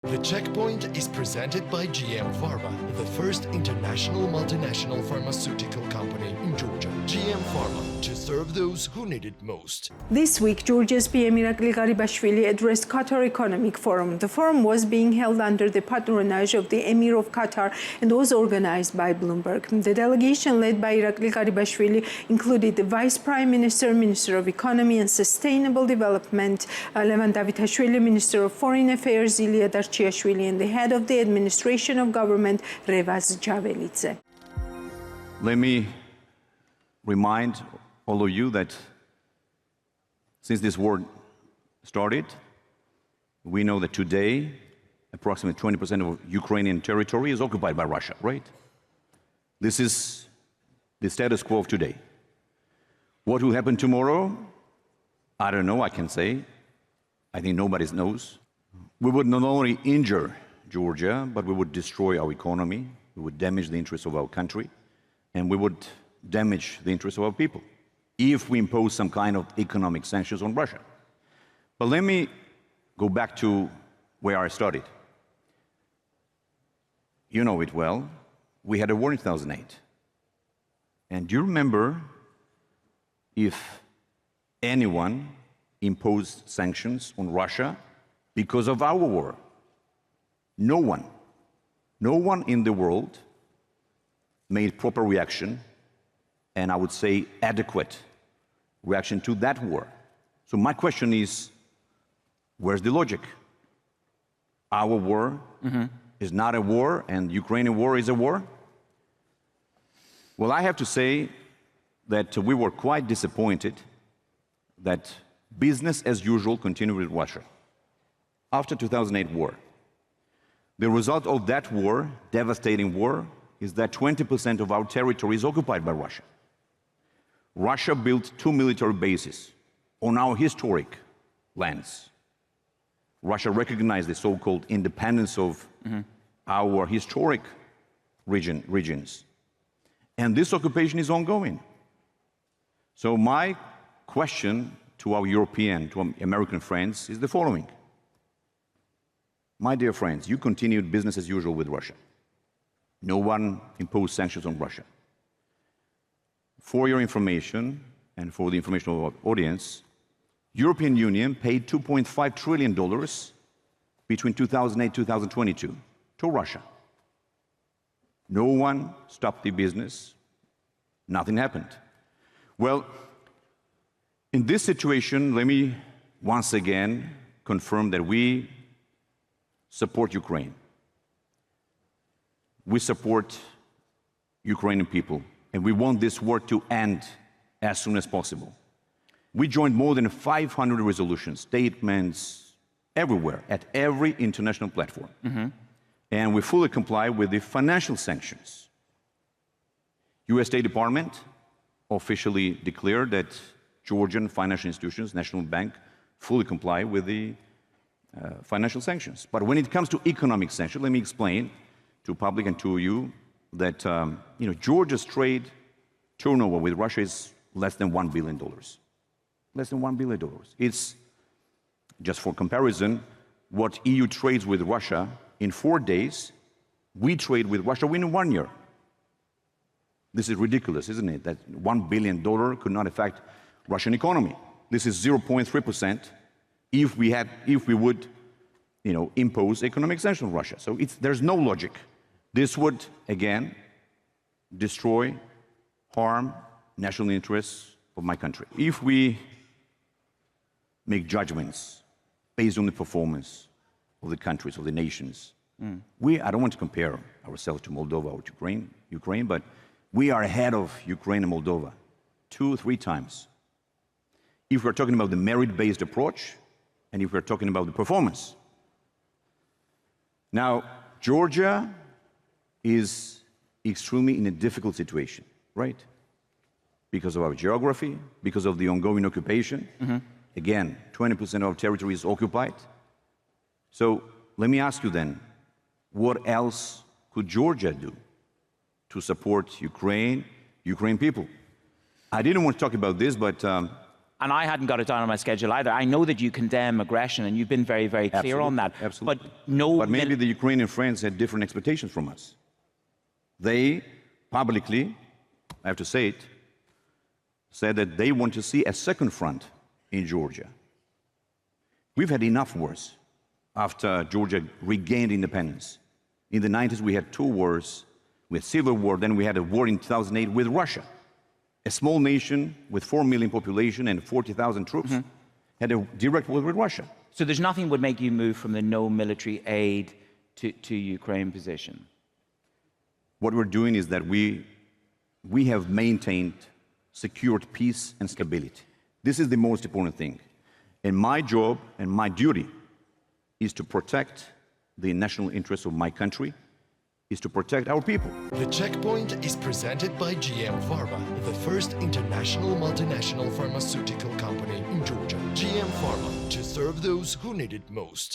The Checkpoint is presented by GM Pharma, the first international multinational pharmaceutical company in Georgia. GM Pharma, to serve those who need it most. This week, Georgia's PM Irakli Gharibashvili addressed Qatar Economic Forum. The forum was being held under the patronage of the Emir of Qatar and was organized by Bloomberg. The delegation led by Irakli Gharibashvili included the Vice Prime Minister, Minister of Economy and Sustainable Development, Levan Davitashvili, Minister of Foreign Affairs, Ilia, Darchiashvili, and the head of the administration of government, Revaz, Javelidze. Let me remind all of you that since this war started, we know that today approximately 20% of Ukrainian territory is occupied by Russia, right? This is the status quo of today. What will happen tomorrow? I don't know, I can say. I think nobody knows. We would not only injure Georgia, but we would destroy our economy, we would damage the interests of our country, and we would damage the interests of our people if we impose some kind of economic sanctions on Russia. But let me go back to where I started. You know it well. We had a war in 2008. And do you remember if anyone imposed sanctions on Russia because of our war? No one. No one in the world made proper reaction, and I would say adequate reaction to that war. So my question is, where's the logic? Our war is not a war, and Ukrainian war is a war? Well, I have to say that we were quite disappointed that business as usual continued with Russia after 2008 war. The result of that war, devastating war, is that 20% of our territory is occupied by Russia. Russia built 2 military bases on our historic lands. Russia recognized the so-called independence of our historic regions. And this occupation is ongoing. So my question to our European, to our American friends is the following. My dear friends, you continued business as usual with Russia. No one imposed sanctions on Russia. For your information, and for the information of our audience, European Union paid $2.5 trillion between 2008 and 2022 to Russia. No one stopped the business. Nothing happened. Well, in this situation, let me once again confirm that we support Ukraine. We support Ukrainian people, and we want this war to end as soon as possible. We joined more than 500 resolutions, statements, everywhere, at every international platform. And we fully comply with the financial sanctions. US State Department officially declared that Georgian financial institutions, National Bank, fully comply with the financial sanctions. But when it comes to economic sanctions, let me explain to public and to you that Georgia's trade turnover with Russia is less than $1 billion. Less than $1 billion. It's, just for comparison, what EU trades with Russia in 4 days, we trade with Russia in 1 year. This is ridiculous, isn't it? That $1 billion could not affect Russian economy. This is 0.3% if we would impose economic sanctions on Russia. So there's no logic. This would, again, destroy, harm national interests of my country. If we make judgments based on the performance of the countries, of the nations, I don't want to compare ourselves to Moldova or to Ukraine, but we are ahead of Ukraine and Moldova 2-3 times. If we're talking about the merit-based approach, and if we're talking about the performance. Now, Georgia is extremely in a difficult situation, right? Because of our geography, because of the ongoing occupation. Again, 20% of our territory is occupied. So let me ask you then, what else could Georgia do to support Ukraine, Ukrainian people? I didn't want to talk about this, but And I hadn't got it down on my schedule either. I know that you condemn aggression, and you've been very, very clear on that. Absolutely. But maybe the Ukrainian friends had different expectations from us. They publicly, I have to say it, said that they want to see a second front in Georgia. We've had enough wars after Georgia regained independence. In the 90s, we had 2 wars. We had civil war, then we had a war in 2008 with Russia. A small nation with 4 million population and 40,000 troops had a direct war with Russia. So there's nothing would make you move from the no military aid to Ukraine position? What we're doing is that we have maintained secured peace and stability. This is the most important thing. And my job and my duty is to protect the national interests of my country, is to protect our people. The Checkpoint is presented by GM Pharma, the first international multinational pharmaceutical company in Georgia. GM Pharma, to serve those who need it most.